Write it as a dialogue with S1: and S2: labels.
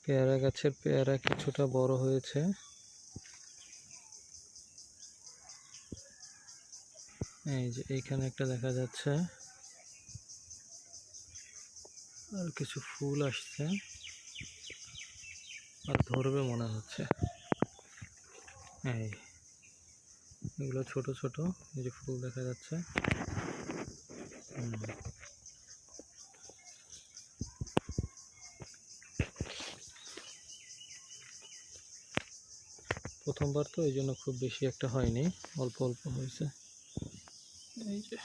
S1: পেয়ারা গাছের পেয়ারা কিছুটা বড় হয়েছে। এই যে এইখানে একটা দেখা যাচ্ছে, আর কিছু ফুল আসছে, আর ধরবে মনে হচ্ছে। এই এগুলো ছোট ছোট, এই যে ফুল দেখা যাচ্ছে। প্রথমবার তো এই জন্য খুব বেশি একটা হয়নি, অল্প অল্প হয়েছে। এই যে